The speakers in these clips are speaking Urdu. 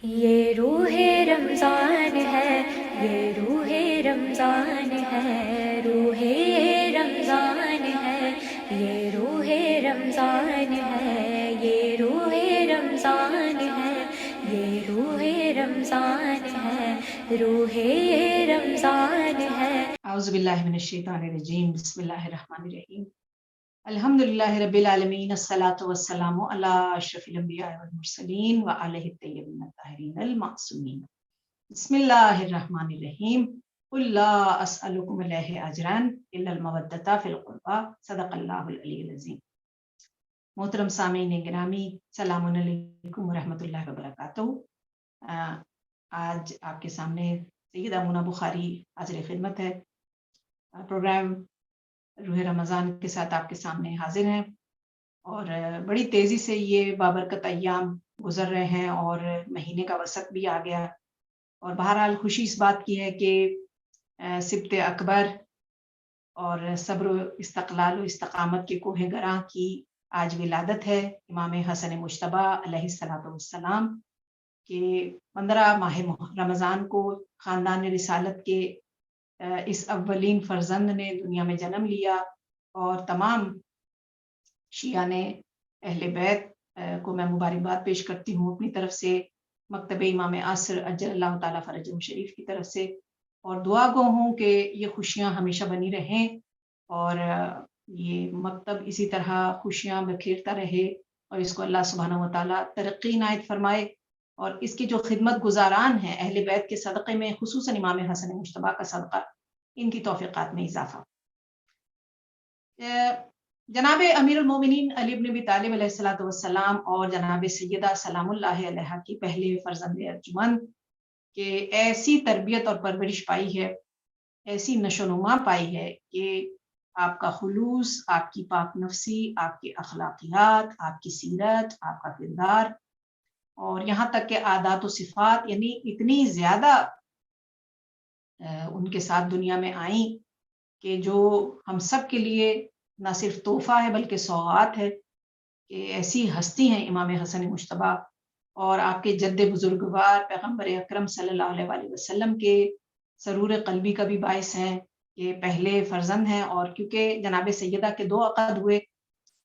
یہ روح رمضان ہے، یہ روح رمضان ہے، روح رمضان ہے، یہ روح رمضان ہے، یہ روح رمضان ہے، یہ روح رمضان ہے، روح رمضان ہے۔ اعوذ باللہ من الشیطان الرجیم، بسم اللہ الرحمن الرحیم، الحمدللہ رب العالمین، الصلاۃ والسلام علی اشرف الانبیاء والمرسلین وعلیہ الطیبین الطاہرین المعصومین۔ بسم اللہ الرحمن الرحیم، قل لا اسألکم علیہ اجرا الا المودۃ فی القربى، صدق اللہ العلی العظیم۔ محترم سامعین گرامی، السلام علیکم ورحمۃ اللہ وبرکاتہ۔ آج آپ کے سامنے سیدہ منى بخاری حاضر خدمت ہے۔ پروگرام روح رمضان کے ساتھ آپ کے سامنے حاضر ہیں، اور بڑی تیزی سے یہ بابرکت ایام گزر رہے ہیں اور مہینے کا وسط بھی آ گیا، اور بہرحال خوشی اس بات کی ہے کہ سبت اکبر اور صبر و استقلال و استقامت کے کوہ گراں کی آج ولادت ہے امام حسن مجتبی علیہ الصلوۃ والسلام کہ 15 ماہ رمضان کو خاندان رسالت کے اس اولین فرزند نے دنیا میں جنم لیا، اور تمام شیعہ نے اہل بیت کو میں مبارکباد پیش کرتی ہوں اپنی طرف سے، مکتب امام عصر اجل اللہ تعالیٰ فرجہ شریف کی طرف سے، اور دعا گو ہوں کہ یہ خوشیاں ہمیشہ بنی رہیں اور یہ مکتب اسی طرح خوشیاں بکھیرتا رہے، اور اس کو اللہ سبحانہ و تعالیٰ ترقی عنایت فرمائے، اور اس کے جو خدمت گزاران ہیں اہل بیت کے صدقے میں، خصوصاً امام حسن مجتبی کا صدقہ، ان کی توفیقات میں اضافہ۔ جناب امیر المومنین علی بن ابی طالب علیہ الصلوۃ والسلام اور جناب سیدہ سلام اللہ علیہ کی پہلے فرزند ارجمند کہ ایسی تربیت اور پرورش پائی ہے، ایسی نشو و نما پائی ہے کہ آپ کا خلوص، آپ کی پاک نفسی، آپ کی اخلاقیات، آپ کی سیرت، آپ کا کردار، اور یہاں تک کہ عادات و صفات، یعنی اتنی زیادہ ان کے ساتھ دنیا میں آئیں کہ جو ہم سب کے لیے نہ صرف تحفہ ہے بلکہ سوغات ہے کہ ایسی ہستی ہیں امام حسن مجتبی، اور آپ کے جد بزرگوار پیغمبر اکرم صلی اللہ علیہ وآلہ وسلم کے سرور قلبی کا بھی باعث ہیں کہ پہلے فرزند ہیں، اور کیونکہ جناب سیدہ کے 2 عقد ہوئے،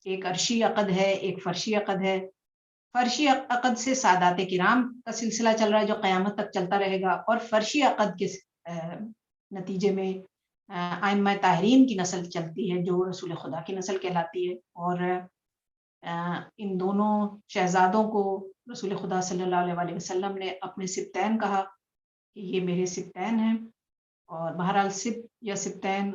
ایک عرشی عقد ہے، ایک فرشی عقد ہے۔ فرشی عقد سے سادات کرام کا سلسلہ چل رہا ہے جو قیامت تک چلتا رہے گا، اور فرشی عقد کے نتیجے میں ائمہ طاہرین کی نسل چلتی ہے جو رسول خدا کی نسل کہلاتی ہے، اور ان دونوں شہزادوں کو رسول خدا صلی اللہ علیہ وآلہ وسلم نے اپنے سبتین کہا کہ یہ میرے سبتین ہیں، اور بہرحال سبت یا سبتین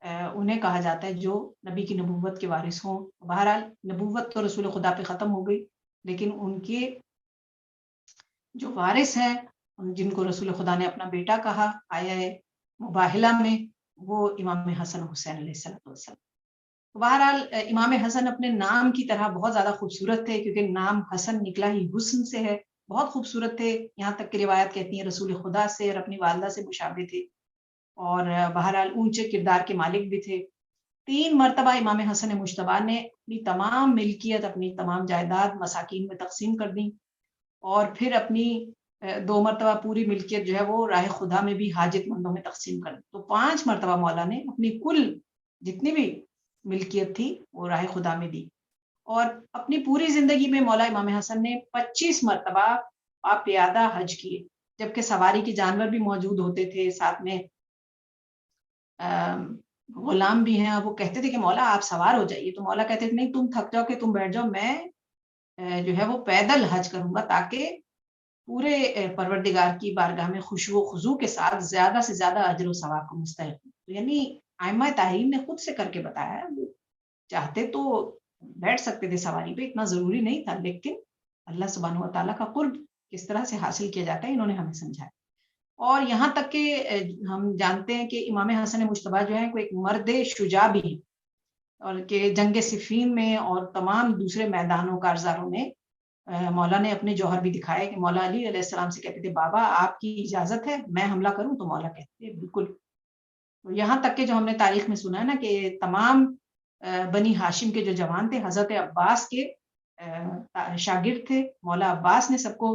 انہیں کہا جاتا ہے جو نبی کی نبوت کے وارث ہوں۔ بہرحال نبوت تو رسول خدا پہ ختم ہو گئی، لیکن ان کے جو وارث ہیں، جن کو رسول خدا نے اپنا بیٹا کہا آیا ہے مباہلہ میں، وہ امام حسن حسین علیہ السلام۔ بہرحال امام حسن اپنے نام کی طرح بہت زیادہ خوبصورت تھے، کیونکہ نام حسن نکلا ہی حسن سے ہے، بہت خوبصورت تھے، یہاں تک کہ روایت کہتی ہیں رسول خدا سے اور اپنی والدہ سے مشابہ تھے، اور بہرحال اونچے کردار کے مالک بھی تھے۔ 3 مرتبہ امام حسن مجتبی نے اپنی تمام ملکیت، اپنی تمام جائیداد مساکین میں تقسیم کر دی، اور پھر اپنی 2 مرتبہ پوری ملکیت جو ہے وہ راہ خدا میں بھی حاجت مندوں میں تقسیم کر دی۔ تو 5 مرتبہ مولا نے اپنی کل جتنی بھی ملکیت تھی وہ راہ خدا میں دی، اور اپنی پوری زندگی میں مولا امام حسن نے 25 مرتبہ پیادہ حج کیے، جبکہ سواری کے جانور بھی موجود ہوتے تھے ساتھ میں، غلام بھی ہیں، وہ کہتے تھے کہ مولا آپ سوار ہو جائیے، تو مولا کہتے تھے نہیں تم تھک جاؤ کہ تم بیٹھ جاؤ، میں جو ہے وہ پیدل حج کروں گا تاکہ پورے پروردگار کی بارگاہ میں خشوع و خضوع کے ساتھ زیادہ سے زیادہ اجر و ثواب کو مستحق ہوں۔ یعنی ائمہ طاہرین نے خود سے کر کے بتایا ہے، وہ چاہتے تو بیٹھ سکتے تھے سواری پہ، اتنا ضروری نہیں تھا، لیکن اللہ سبحانہ و تعالیٰ کا قرب کس طرح سے حاصل کیا جاتا ہے انہوں نے ہمیں سمجھایا۔ اور یہاں تک کہ ہم جانتے ہیں کہ امام حسن مجتبی جو ہے کوئی ایک مرد شجاع بھی ہے، اور کہ جنگ صفین میں اور تمام دوسرے میدانوں کارزاروں میں مولا نے اپنے جوہر بھی دکھائے کہ مولا علی علیہ السلام سے کہتے تھے بابا آپ کی اجازت ہے میں حملہ کروں، تو مولا کہتے تھے بالکل۔ یہاں تک کہ جو ہم نے تاریخ میں سنا ہے نا کہ تمام بنی ہاشم کے جو جوان تھے حضرت عباس کے شاگرد تھے، مولا عباس نے سب کو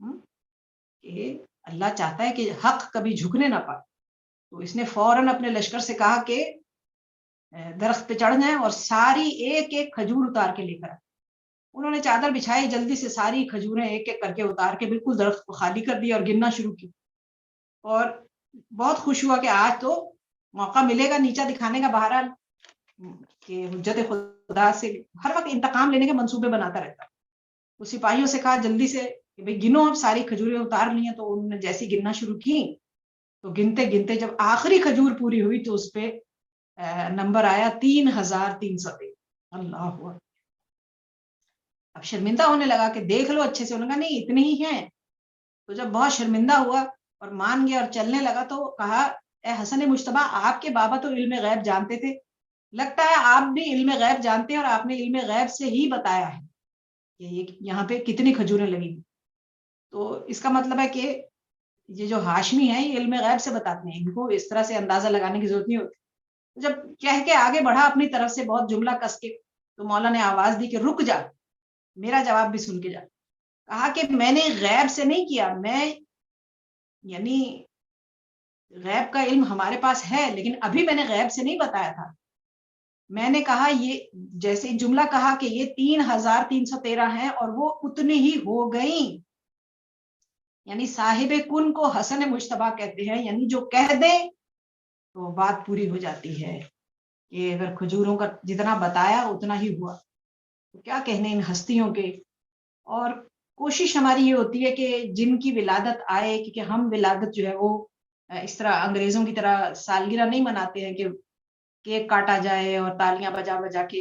کہ اللہ چاہتا ہے کہ حق کبھی جھکنے نہ پائے، تو اس نے فوراً اپنے لشکر سے کہا کہ درخت پہ چڑھ جائیں اور ساری ایک ایک کھجور اتار کے لے کر آئیں۔ انہوں نے چادر بچھائی، جلدی سے ساری کھجوریں ایک ایک کر کے اتار کے بالکل درخت کو خالی کر دیا اور گننا شروع کی، اور بہت خوش ہوا کہ آج تو موقع ملے گا نیچا دکھانے کا، بہرحال کہ حجت خدا سے ہر وقت انتقام لینے کے منصوبے بناتا رہتا۔ وہ سپاہیوں سے کہا جلدی سے کہ بھئی گنو، اب ساری کھجوریں اتار لی ہیں، تو انہوں نے جیسی گننا شروع کی تو گنتے گنتے جب آخری کھجور پوری ہوئی تو اس پہ نمبر آیا 3313۔ اللہ اکبر! اب شرمندہ ہونے لگا کہ دیکھ لو اچھے سے، انہوں نے کہا نہیں اتنے ہی ہیں۔ تو جب بہت شرمندہ ہوا اور مان گیا اور چلنے لگا تو کہا اے حسن مجتبیٰ، آپ کے بابا تو علم غیب جانتے تھے، لگتا ہے آپ بھی علم غیب جانتے ہیں اور آپ نے علم غیب سے ہی بتایا ہے کہ یہ یہاں پہ کتنی کھجوریں لگی۔ تو اس کا مطلب ہے کہ یہ جو ہاشمی ہیں یہ علم غیب سے بتاتے ہیں، ان کو اس طرح سے اندازہ لگانے کی ضرورت نہیں ہوتی۔ جب کہہ کے آگے بڑھا اپنی طرف سے بہت جملہ کس کے، تو مولا نے آواز دی کہ رک جا، میرا جواب بھی سن کے جا۔ کہا کہ میں نے غیب سے نہیں کیا، میں یعنی غیب کا علم ہمارے پاس ہے لیکن ابھی میں نے غیب سے نہیں بتایا تھا، میں نے کہا یہ جیسے جملہ کہا کہ یہ 3313 ہیں اور وہ اتنی ہی ہو گئیں، یعنی صاحب کن کو حسن مجتبیٰ کہتے ہیں، یعنی جو کہہ دے تو بات پوری ہو جاتی ہے، کہ اگر کھجوروں کا جتنا بتایا اتنا ہی ہوا۔ تو کیا کہنے ان ہستیوں کے، اور کوشش ہماری یہ ہوتی ہے کہ جن کی ولادت آئے، کیونکہ ہم ولادت جو ہے وہ اس طرح انگریزوں کی طرح سالگرہ نہیں مناتے ہیں کہ کیک کاٹا جائے اور تالیاں بجا بجا کے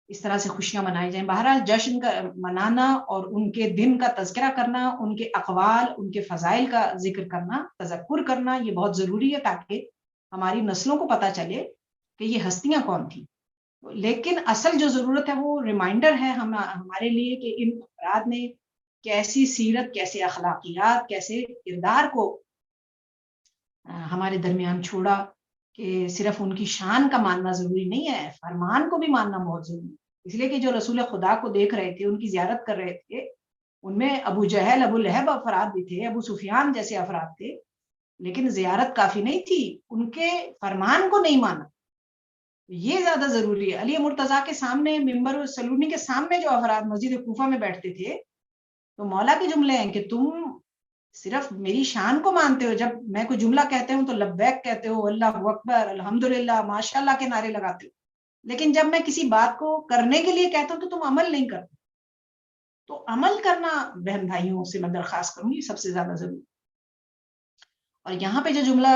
اس طرح سے خوشیاں منائی جائیں۔ بہرحال جشن کا منانا اور ان کے دن کا تذکرہ کرنا، ان کے اقوال، ان کے فضائل کا ذکر کرنا، تذکر کرنا، یہ بہت ضروری ہے تاکہ ہماری نسلوں کو پتہ چلے کہ یہ ہستیاں کون تھیں۔ لیکن اصل جو ضرورت ہے وہ ریمائنڈر ہے ہمارے لیے کہ ان افراد نے کیسی سیرت، کیسے اخلاقیات، کیسے کردار کو ہمارے درمیان چھوڑا، کہ صرف ان کی شان کا ماننا ضروری نہیں ہے، فرمان کو بھی ماننا بہت ضروری ہے۔ اس لیے کہ جو رسول خدا کو دیکھ رہے تھے، ان کی زیارت کر رہے تھے، ان میں ابو جہل، ابو لہب افراد بھی تھے، ابو سفیان جیسے افراد تھے، لیکن زیارت کافی نہیں تھی، ان کے فرمان کو نہیں مانا، یہ زیادہ ضروری ہے۔ علی مرتضیٰ کے سامنے، ممبر سلونی کے سامنے جو افراد مسجد کوفہ میں بیٹھتے تھے، تو مولا کے جملے ہیں کہ تم صرف میری شان کو مانتے ہو، جب میں کوئی جملہ کہتے ہوں تو لبیک کہتے ہو، اللہ اکبر، الحمدللہ، ماشاء اللہ کے نعرے لگاتے ہو، لیکن جب میں کسی بات کو کرنے کے لیے کہتا ہوں تو تم عمل نہیں کرتے۔ تو عمل کرنا بہن بھائیوں سے میں درخواست کروں گی سب سے زیادہ ضروری۔ اور یہاں پہ جو جملہ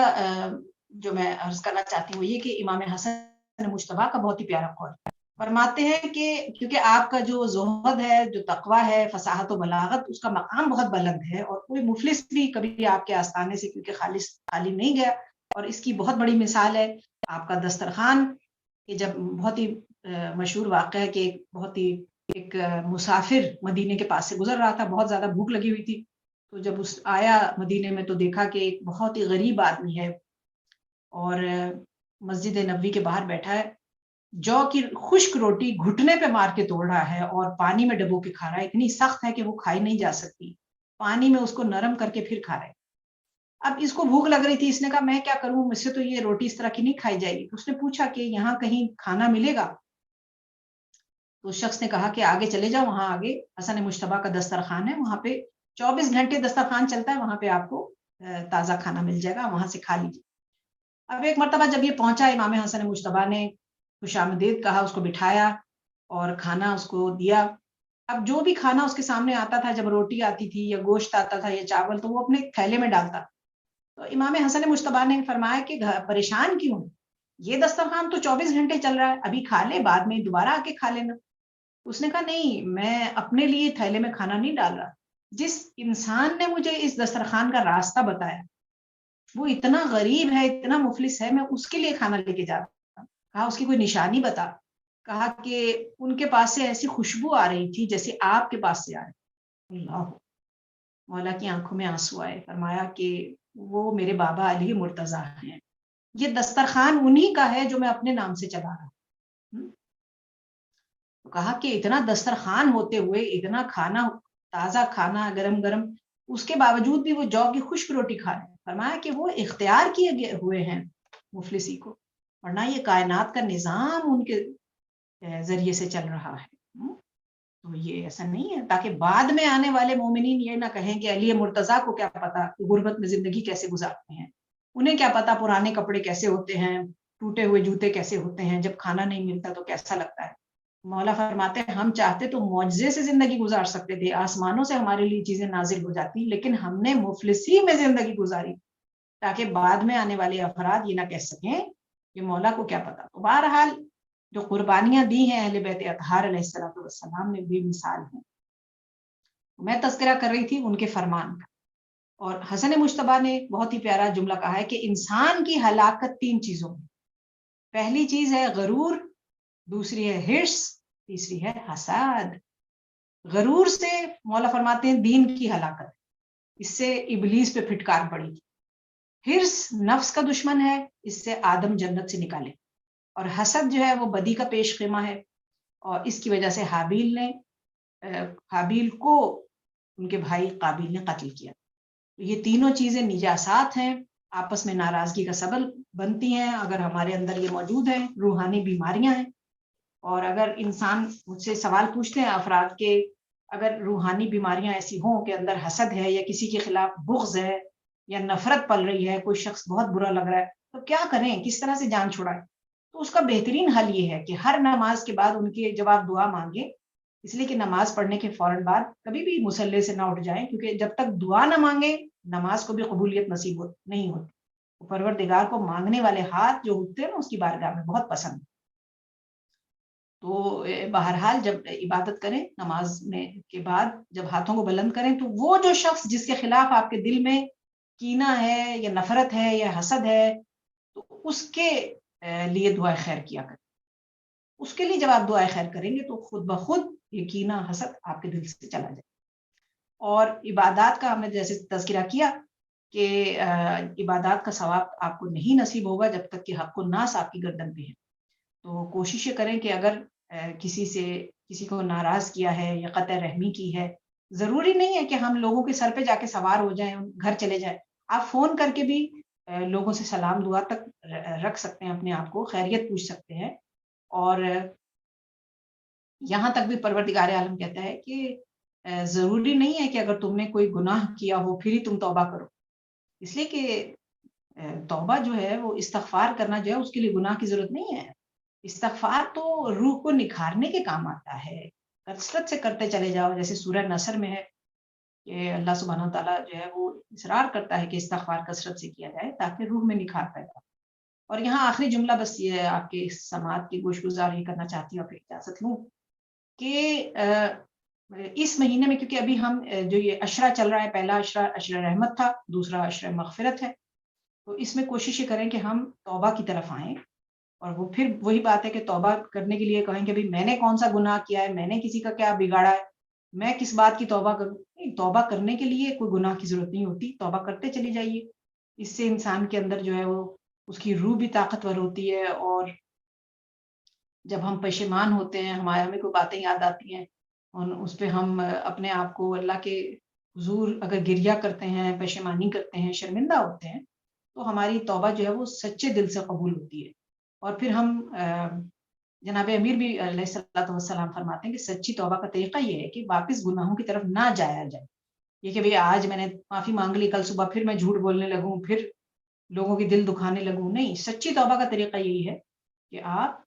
جو میں عرض کرنا چاہتی ہوں یہ کہ امام حسن مجتبیٰ کا بہت ہی پیارا قول ہے۔ فرماتے ہیں کہ کیونکہ آپ کا جو زہد ہے، جو تقوی ہے، فصاحت و بلاغت، اس کا مقام بہت بلند ہے، اور کوئی مفلس بھی کبھی آپ کے آستانے سے کیونکہ خالی نہیں گیا، اور اس کی بہت بڑی مثال ہے آپ کا دسترخوان، کہ جب بہت ہی مشہور واقعہ ہے کہ ایک مسافر مدینے کے پاس سے گزر رہا تھا، بہت زیادہ بھوک لگی ہوئی تھی، تو جب اس آیا مدینے میں تو دیکھا کہ ایک بہت ہی غریب آدمی ہے اور مسجد نبوی کے باہر بیٹھا ہے، جو کی خشک روٹی گھٹنے پہ مار کے توڑ رہا ہے اور پانی میں ڈبو کے کھا رہا ہے، اتنی سخت ہے کہ وہ کھائی نہیں جا سکتی، پانی میں اس کو نرم کر کے پھر کھا رہے۔ اب اس کو بھوک لگ رہی تھی، اس نے کہا میں کیا کروں، مجھ سے تو یہ روٹی اس طرح کی نہیں کھائی جائے گی۔ اس نے پوچھا کہ یہاں کہیں کھانا ملے گا؟ تو اس شخص نے کہا کہ آگے چلے جاؤ، وہاں آگے حسن مجتبیٰ کا دسترخوان ہے، وہاں پہ 24 گھنٹے دسترخوان چلتا ہے، وہاں پہ آپ کو تازہ کھانا مل جائے گا، وہاں سے کھا لیجیے۔ اب ایک مرتبہ جب یہ پہنچا، امام حسن مجتبیٰ نے خوش آمدید کہا، اس کو بٹھایا اور کھانا اس کو دیا۔ اب جو بھی کھانا اس کے سامنے آتا تھا، جب روٹی آتی تھی یا گوشت آتا تھا یا چاول، تو وہ اپنے تھیلے میں ڈالتا۔ تو امام حسن مجتبیٰ نے فرمایا کہ پریشان کیوں، یہ دسترخوان تو 24 گھنٹے چل رہا ہے، ابھی کھا لے، بعد میں دوبارہ آ کے کھا لینا۔ اس نے کہا نہیں، میں اپنے لیے تھیلے میں کھانا نہیں ڈال رہا، جس انسان نے مجھے اس دسترخوان کا راستہ بتایا وہ اتنا غریب ہے، اتنا مفلس ہے، میں اس کے لیے کھانا لے کے جا رہا ہوں۔ کہا اس کی کوئی نشانی بتا۔ کہا کہ ان کے پاس سے ایسی خوشبو آ رہی تھی جیسے آپ کے پاس سے آ رہی۔ اللہ! مولا کی آنکھوں میں آنسو آئے، فرمایا کہ وہ میرے بابا علی مرتضیٰ ہیں، یہ دسترخوان انہی کا ہے جو میں اپنے نام سے چلا رہا ہوں۔ تو کہا کہ اتنا دسترخوان ہوتے ہوئے اتنا کھانا، تازہ کھانا، گرم گرم اس کے باوجود بھی وہ جو کی خشک روٹی کھا رہے ہیں. فرمایا کہ وہ اختیار کیے ہوئے ہیں مفلسی کو، ورنہ یہ کائنات کا نظام ان کے ذریعے سے چل رہا ہے. تو یہ ایسا نہیں ہے تاکہ بعد میں آنے والے مومنین یہ نہ کہیں کہ علی مرتضیٰ کو کیا پتا کہ غربت میں زندگی کیسے گزارتے ہیں، انہیں کیا پتا پرانے کپڑے کیسے ہوتے ہیں، ٹوٹے ہوئے جوتے کیسے ہوتے ہیں، جب کھانا نہیں ملتا تو کیسا لگتا ہے. مولا فرماتے ہیں ہم چاہتے تو معجزے سے زندگی گزار سکتے تھے، آسمانوں سے ہمارے لیے چیزیں نازل ہو جاتی، لیکن ہم نے مفلسی میں زندگی گزاری تاکہ بعد میں آنے والے افراد یہ نہ کہہ سکیں کہ مولا کو کیا پتا. تو بہرحال جو قربانیاں دی ہیں اہل بیت اطہار علیہ السلام میں بے مثال ہیں. میں تذکرہ کر رہی تھی ان کے فرمان کا، اور حسن مجتبیٰ نے بہت ہی پیارا جملہ کہا ہے کہ انسان کی ہلاکت 3 چیزوں میں، پہلی چیز ہے غرور، دوسری ہے حرص، تیسری ہے حسد. غرور سے مولا فرماتے ہیں دین کی ہلاکت، اس سے ابلیس پہ پھٹکار پڑی. حرص نفس کا دشمن ہے، اس سے آدم جنت سے نکالے. اور حسد جو ہے وہ بدی کا پیش خیمہ ہے، اور اس کی وجہ سے حابیل کو ان کے بھائی قابیل نے قتل کیا. یہ تینوں چیزیں نجاسات ہیں، آپس میں ناراضگی کا سبب بنتی ہیں. اگر ہمارے اندر یہ موجود ہیں، روحانی بیماریاں ہیں. اور اگر انسان مجھ سے سوال پوچھتے ہیں افراد کے، اگر روحانی بیماریاں ایسی ہوں کہ اندر حسد ہے یا کسی کے خلاف بغض ہے یا نفرت پل رہی ہے، کوئی شخص بہت برا لگ رہا ہے، تو کیا کریں، کس طرح سے جان چھڑائیں؟ تو اس کا بہترین حل یہ ہے کہ ہر نماز کے بعد ان کے جواب دعا مانگیں، اس لیے کہ نماز پڑھنے کے فوراً بعد کبھی بھی مصلے سے نہ اٹھ جائیں، کیونکہ جب تک دعا نہ مانگیں نماز کو بھی قبولیت نصیب نہیں ہوتی. پروردگار کو مانگنے والے ہاتھ جو اٹھتے ہیں نا اس کی بارگاہ میں بہت پسند. تو بہرحال جب عبادت کریں نماز میں کے بعد جب ہاتھوں کو بلند کریں، تو وہ جو شخص جس کے خلاف آپ کے دل میں کینہ ہے یا نفرت ہے یا حسد ہے، تو اس کے لیے دعائے خیر کیا کریں. اس کے لیے جب آپ دعائے خیر کریں گے تو خود بخود یہ کینہ حسد آپ کے دل سے چلا جائے. اور عبادات کا ہم نے جیسے تذکرہ کیا کہ عبادات کا ثواب آپ کو نہیں نصیب ہوگا جب تک کہ حق الناس آپ کی گردن پہ ہے. تو کوشش یہ کریں کہ اگر کسی کو ناراض کیا ہے یا قطع رحمی کی ہے، ضروری نہیں ہے کہ ہم لوگوں کے سر پہ جا کے سوار ہو جائیں، گھر چلے جائیں. آپ فون کر کے بھی لوگوں سے سلام دعا تک رکھ سکتے ہیں، اپنے آپ کو خیریت پوچھ سکتے ہیں. اور یہاں تک بھی پروردگار عالم کہتا ہے کہ ضروری نہیں ہے کہ اگر تم نے کوئی گناہ کیا ہو پھر ہی تم توبہ کرو، اس لیے کہ توبہ جو ہے وہ استغفار کرنا جو ہے اس کے لیے گناہ کی ضرورت نہیں ہے. استغفار تو روح کو نکھارنے کے کام آتا ہے، کثرت سے کرتے چلے جاؤ. جیسے سورہ نصر میں ہے کہ اللہ سبحانہ تعالیٰ جو ہے وہ اصرار کرتا ہے کہ استغفار کثرت سے کیا جائے تاکہ روح میں نکھار پیدا ہو. اور یہاں آخری جملہ بس یہ ہے، آپ کے سماعت کی گوش گزار یہ کرنا چاہتی ہوں، پھر اجازت لوں کہ اس مہینے میں، کیونکہ ابھی ہم جو یہ عشرہ چل رہا ہے، پہلا عشرہ عشرہ رحمت تھا، دوسرا عشرہ مغفرت ہے، تو اس میں کوشش یہ کریں کہ ہم توبہ کی طرف آئیں. اور وہ پھر وہی بات ہے کہ توبہ کرنے کے لیے کہیں کہ بھی میں نے کون سا گناہ کیا ہے، میں نے کسی کا کیا بگاڑا ہے، میں کس بات کی توبہ کروں. نہیں، توبہ کرنے کے لیے کوئی گناہ کی ضرورت نہیں ہوتی، توبہ کرتے چلی جائیے. اس سے انسان کے اندر جو ہے وہ اس کی روح بھی طاقتور ہوتی ہے، اور جب ہم پشیمان ہوتے ہیں، ہمیں کوئی باتیں یاد آتی ہیں اور اس پہ ہم اپنے آپ کو اللہ کے حضور اگر گریہ کرتے ہیں، پشیمانی کرتے ہیں، شرمندہ ہوتے ہیں، تو ہماری توبہ جو ہے وہ سچے دل سے قبول ہوتی ہے. اور پھر ہم جناب امیر بھی علیہ الصلوۃ والسلام فرماتے ہیں کہ سچی توبہ کا طریقہ یہ ہے کہ واپس گناہوں کی طرف نہ جایا جائے. یہ کہ آج میں نے معافی مانگ لی، کل صبح پھر میں جھوٹ بولنے لگوں، پھر لوگوں کی دل دکھانے لگوں. نہیں، سچی توبہ کا طریقہ یہی ہے کہ آپ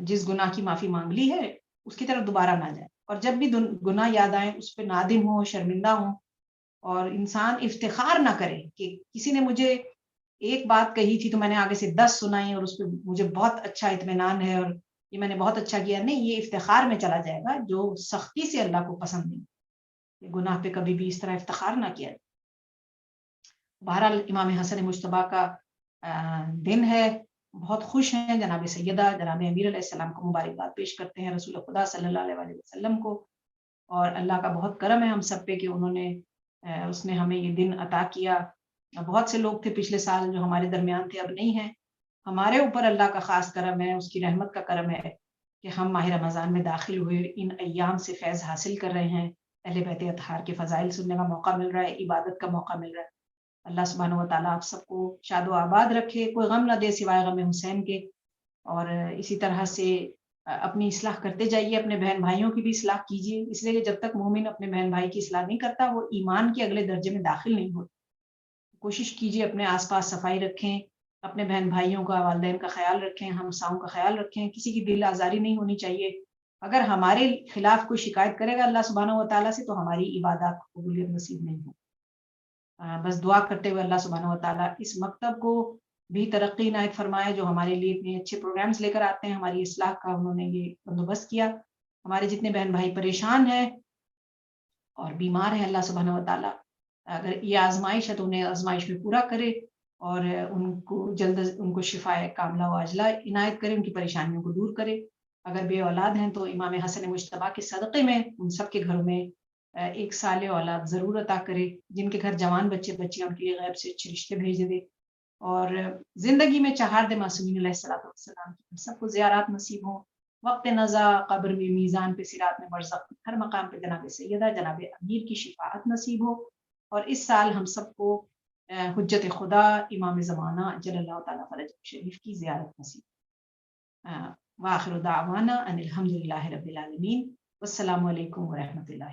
جس گناہ کی معافی مانگ لی ہے اس کی طرف دوبارہ نہ جائیں. اور جب بھی گناہ یاد آئیں اس پہ نادم ہو، شرمندہ ہوں، اور انسان افتخار نہ کرے کہ کسی نے مجھے ایک بات کہی تھی تو میں نے آگے سے 10 سنائی اور اس پہ مجھے بہت اچھا اطمینان ہے اور یہ میں نے بہت اچھا کیا. نہیں، یہ افتخار میں چلا جائے گا جو سختی سے اللہ کو پسند نہیں. گناہ پہ کبھی بھی اس طرح افتخار نہ کیا جائے. بہرحال امام حسن مجتبیٰ کا دن ہے، بہت خوش ہیں. جناب سیدہ جناب امیر علیہ السلام کو مبارکباد پیش کرتے ہیں، رسول خدا صلی اللہ علیہ وسلم کو. اور اللہ کا بہت کرم ہے ہم سب پہ کہ اس نے ہمیں یہ دن عطا کیا. بہت سے لوگ تھے پچھلے سال جو ہمارے درمیان تھے، اب نہیں ہیں. ہمارے اوپر اللہ کا خاص کرم ہے، اس کی رحمت کا کرم ہے کہ ہم ماہ رمضان میں داخل ہوئے، ان ایام سے فیض حاصل کر رہے ہیں. اہل بیت اطہار کے فضائل سننے کا موقع مل رہا ہے، عبادت کا موقع مل رہا ہے۔ اللہ سبحانہ و تعالیٰ آپ سب کو شاد و آباد رکھے، کوئی غم نہ دے سوائے غم حسین کے، اور اسی طرح سے اپنی اصلاح کرتے جائیے، اپنے بہن بھائیوں کی بھی اصلاح کیجیے، اس لیے کہ جب تک مومن اپنے بہن بھائی کی اصلاح نہیں کرتا وہ ایمان کے اگلے درجے میں داخل نہیں ہوتا۔ کوشش کیجیے اپنے آس پاس صفائی رکھیں، اپنے بہن بھائیوں کا، والدین کا خیال رکھیں، ہمساؤں کا خیال رکھیں، کسی کی دل آزاری نہیں ہونی چاہیے۔ اگر ہمارے خلاف کوئی شکایت کرے گا اللہ سبحانہ و تعالیٰ سے تو ہماری عبادات کو قبولیت نصیب نہیں ہو۔ بس دعا کرتے ہوئے اللہ سبحانہ و تعالیٰ اس مکتب کو بھی ترقی عنایت فرمائے، جو ہمارے لیے اتنے اچھے پروگرامز لے کر آتے ہیں، ہماری اصلاح کا انہوں نے یہ بندوبست کیا۔ ہمارے جتنے بہن بھائی پریشان ہیں اور بیمار ہیں، اللہ سبحانہ و تعالیٰ اگر یہ آزمائش ہے تو انہیں آزمائش میں پورا کرے، اور ان کو جلد ان کو شفا کاملہ و عاجلہ عنایت کرے، ان کی پریشانیوں کو دور کرے۔ اگر بے اولاد ہیں تو امام حسن مجتبیٰ کے صدقے میں ان سب کے گھروں میں ایک صالح اولاد ضرور عطا کرے، جن کے گھر جوان بچے بچیاں ان کے لیے غیب سے اچھے رشتے بھیج دے، اور زندگی میں چہارد معصومین علیہ الصلوۃ والسلام کی ہم سب کو زیارات نصیب ہوں، وقت نزا قبر میں، میزان پہ، صراط میں، برزخ میں، ہر مقام پہ جناب سیدہ جناب امیر کی شفاعت نصیب ہو، اور اس سال ہم سب کو حجت خدا امام زمانہ جل اللہ تعالیٰ فرج شریف کی زیارت نصیب۔ وآخر دعوانا ان الحمد للہ رب العالمین، والسلام علیکم ورحمۃ اللہ۔